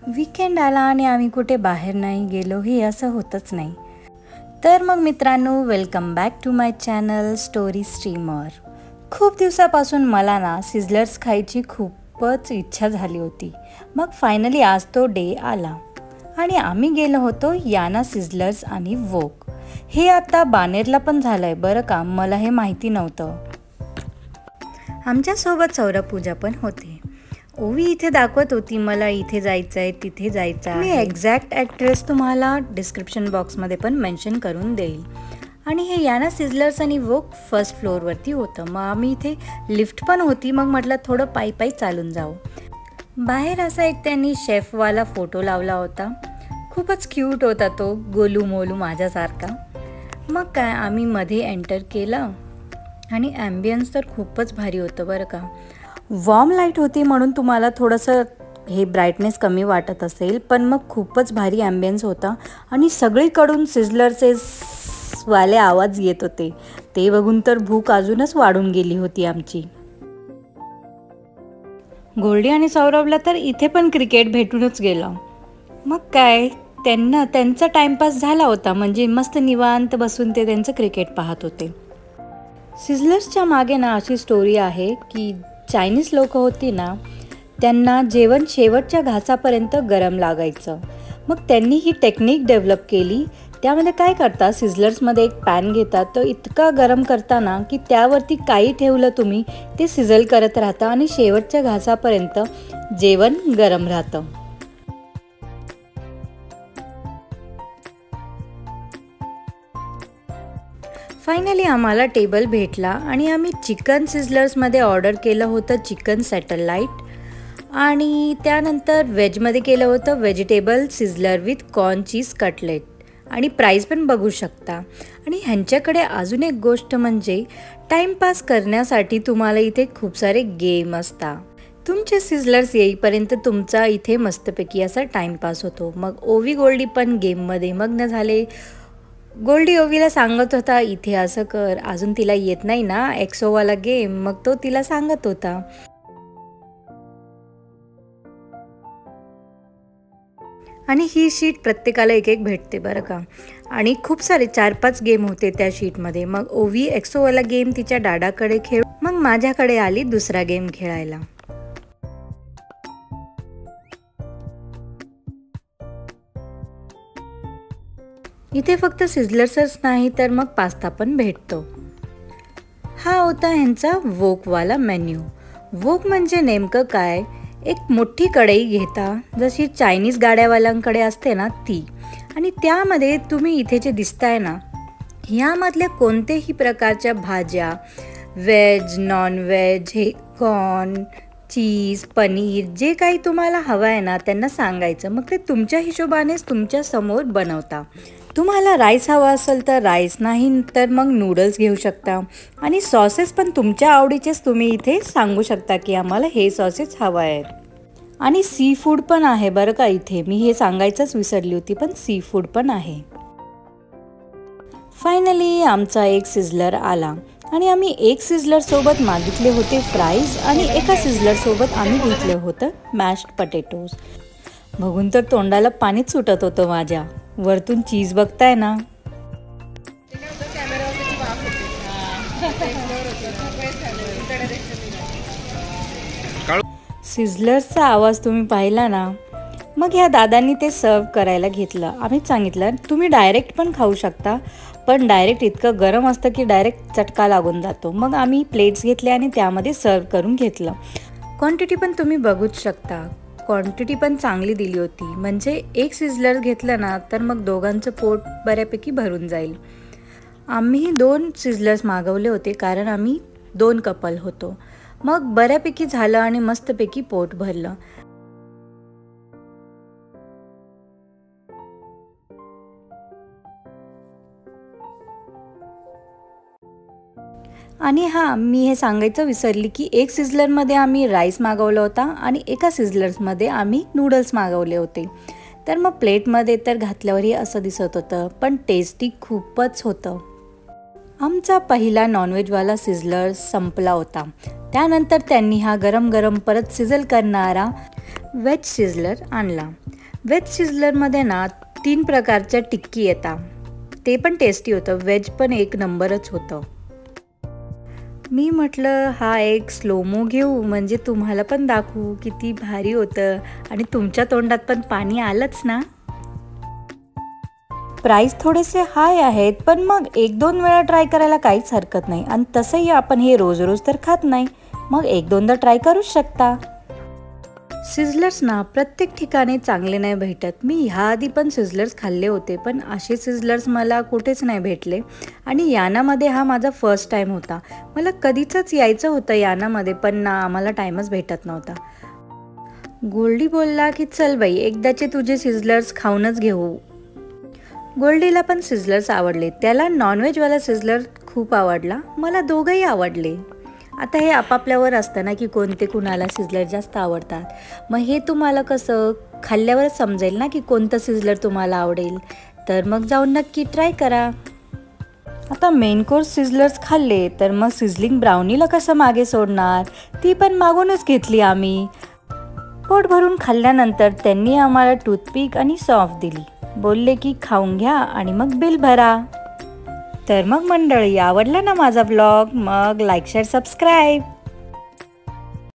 Weekend आला आणि आम्ही कुठे बाहेर नाही गेलो हे असं होतच नाही. तर मग मित्रांनो, welcome back to my channel story streamer. खूप दिवसापासून मला ना सिझलर्स खायची खूपच इच्छा झाली होती. मग फायनली आज तो डे आला आणि आम्ही गेलो होतो याना सिझलर्स आणि वोक. हे आता बानेरला पण झालं आहे बरं का, मला हे माहिती नव्हतं. आमच्यासोबत सौरभ पूजा पण होते. ओवी इथे दाखवत होती मला इथे जायचं आहे तिथे जायचं आहे. मी एक्झॅक्ट ॲड्रेस तुम्हाला डिस्क्रिप्शन बॉक्समध्ये पण मेन्शन करून देईल. आणि हे याना सिझलर्स आणि वोक फर्स्ट फ्लोअरवरती होतं. मग आम्ही इथे लिफ्ट पण होती. मग म्हटलं थोडं पायी पायी चालून जाऊ. बाहेर असा एक त्यांनी शेफवाला फोटो लावला होता. खूपच क्यूट होता तो, गोलू मोलू माझ्यासारखा. मग काय आम्ही मध्ये एंटर केलं आणि ॲम्बियन्स तर खूपच भारी होतं बरं का. वॉर्म लाईट होती म्हणून तुम्हाला थोडंसं हे ब्राईटनेस कमी वाटत असेल, पण मग खूपच भारी ॲम्बियन्स होता आणि सगळीकडून सिझलरचे वाले आवाज येत होते. ते बघून तर भूक अजूनच वाढून गेली होती आमची. गोल्डी आणि सौरभला तर इथे पण क्रिकेट भेटूनच गेलं. मग काय त्यांचा टाइमपास झाला होता, म्हणजे मस्त निवांत बसून ते त्यांचं क्रिकेट पाहत होते. सिझलर्सच्या मागे ना अशी स्टोरी आहे की चायनीज लोक होती ना, त्यांना जेवण शेवटच्या घासापर्यंत गरम लागायचं. मग त्यांनी ही टेक्निक डेव्हलप केली. त्यामध्ये काय करतात, सिझलर्समध्ये एक पॅन घेतात, तो इतका गरम करताना की त्यावरती काही ठेवलं तुम्ही ते सिझल करत राहतं आणि शेवटच्या घासापर्यंत जेवण गरम राहतं. फायनली आम्हाला टेबल भेटला आणि आम्ही चिकन सिझलर्समध्ये ऑर्डर केलं होतं चिकन सॅटेलाईट आणि त्यानंतर व्हेजमध्ये केलं होतं vegetable sizzler with corn cheese cutlet. आणि प्राईस पण बघू शकता. आणि ह्यांच्याकडे अजून एक गोष्ट म्हणजे टाईमपास करण्यासाठी तुम्हाला इथे खूप सारे गेम असतात. तुमचे सिझलर्स येईपर्यंत तुमचा इथे मस्तपैकी असा टाईमपास होतो. मग ओवी गोल्डी पण गेममध्ये मग्न झाले. गोल्डी ओवीला सांगत होता इथे असं कर, अजून तिला येत नाही ना एक्सोवाला गेम, मग तो तिला सांगत होता. आणि ही शीट प्रत्येकाला एक एक भेटते बरं का. आणि खूप सारे 4-5 गेम होते त्या शीटमध्ये. मग ओवी एक्सोवाला गेम तिच्या डाडाकडे खेळ, मग माझ्याकडे आली दुसरा गेम खेळायला. इथे फक्त सिझलर्सच नाही तर मग पास्ता पण भेटतो. हा होता ह्यांचा वोकवाला मेन्यू. वोक म्हणजे नेमकं काय, एक मोठी कढई घेता जशी चायनीज गाड्यावाल्यांकडे असते ना ती, आणि त्यामध्ये तुम्ही इथे जे दिसताय ना ह्यामधल्या कोणत्याही प्रकारच्या भाज्या, व्हेज नॉन व्हेज, हे कॉर्न चीज पनीर जे काही तुम्हाला हवं आहे ना त्यांना सांगायचं, मग ते तुमच्या हिशोबानेच तुमच्या समोर बनवता. तुम्हाला राईस हवा असेल तर राईस, नाही तर मग नूडल्स घेऊ शकता. आणि सॉसेस पण तुमच्या आवडीचेच तुम्ही इथे सांगू शकता की आम्हाला हे सॉसेस हवं आहे. आणि सी फूड पण आहे बरं का इथे, मी हे सांगायचंच विसरली होती, पण सी फूड पण आहे. फायनली आमचा एक सिझलर आला आणि आम्ही एक सिझलर सोबत मागितले होते फ्राईज आणि एका सिझलर सोबत आम्ही घेतलं होतं मॅश्ड पटेटोज. बघून तर तोंडाला पाणीच सुटत होतं माझ्या. वरतून चीज बघताय ना. सिझलर्सचा आवाज तुम्ही पाहिला ना. मग ह्या दादांनी ते सर्व करायला घेतलं. आम्ही सांगितलं तुम्ही डायरेक्ट पण खाऊ शकता, पण डायरेक्ट इतकं गरम असतं की डायरेक्ट चटका लागून जातो. मग आम्ही प्लेट्स घेतले आणि त्यामध्ये सर्व करून घेतलं. क्वांटिटी पण तुम्ही बघूच शकता, क्वांटिटी पण चांगली दिली होती. म्हणजे एक सिझलर घेतलं ना तर मग दोघांचं पोट बऱ्यापैकी भरून जाईल. आम्ही 2 सिझलर्स मागवले होते कारण आम्ही 2 कपल होतो. मग बऱ्यापैकी झालं आणि मस्तपैकी पोट भरलं. आणि हां, मी हे सांगायचं विसरली की एक सिझलरमध्ये आम्ही राईस मागवला होता आणि एका सिझलर्समध्ये आम्ही नूडल्स मागवले होते. तर मग प्लेटमध्ये तर घातल्यावरही असं दिसत होतं, पण टेस्टी खूपच होतं. आमचा पहिला नॉनव्हेजवाला सिझलर संपला होता. त्यानंतर त्यांनी हा गरम गरम परत सिझल करणारा व्हेज सिझलर आणला. व्हेज सिझलरमध्ये ना 3 प्रकारच्या टिक्की येतात. ते पण टेस्टी होतं. व्हेज पण एक नंबरच होतं. मी म्हटलं हा एक स्लोमो घेऊ, म्हणजे तुम्हाला पण दाखवू किती भारी होतं आणि तुमच्या तोंडात पण पाणी आलंच ना. प्राईस थोडेसे हाय आहेत, पण मग 1-2 वेळा ट्राय करायला काहीच हरकत नाही. आणि तसंही आपण हे रोज रोज तर खात नाही, मग 1-2दा ट्राय करूच शकता. सिझलर्स ना प्रत्येक ठिकाणी चांगले नाही भेटत. मी ह्याआधी पण सिझलर्स खाल्ले होते, पण असे सिझलर्स मला कुठेच नाही भेटले. आणि यानामध्ये हा माझा फर्स्ट टाईम होता. मला कधीच यायचं होतं यानामध्ये, पण ना आम्हाला टाईमच भेटत नव्हता. गोल्डी बोलला की चल बाई एकदाचे तुझे सिझलर्स खाऊनच घेऊ. गोल्डीला पण सिझलर्स आवडले. त्याला नॉनव्हेजवाला सिझलर खूप आवडला. मला दोघंही आवडले. आता हे आपापल्यावर असतं ना की कोणते कुणाला सिझलर जास्त आवडतात. मग हे तुम्हाला कसं खाल्ल्यावरच समजेल ना की कोणतं सिझलर तुम्हाला आवडेल. तर मग जाऊन नक्की ट्राय करा. आता मेन कोर्स सिझलर्स खाल्ले, तर मग सिझलिंग ब्राउनीला कसं मागे सोडणार, ती पण मागूनच घेतली आम्ही. पोट भरून खाल्ल्यानंतर त्यांनी आम्हाला टूथपिक आणि सॉफ्ट दिली. बोलले की खाऊन घ्या आणि मग बिल भरा. तर मग मंडळी, आवडला ना माझा व्लॉग? मग लाईक शेअर सबस्क्राईब.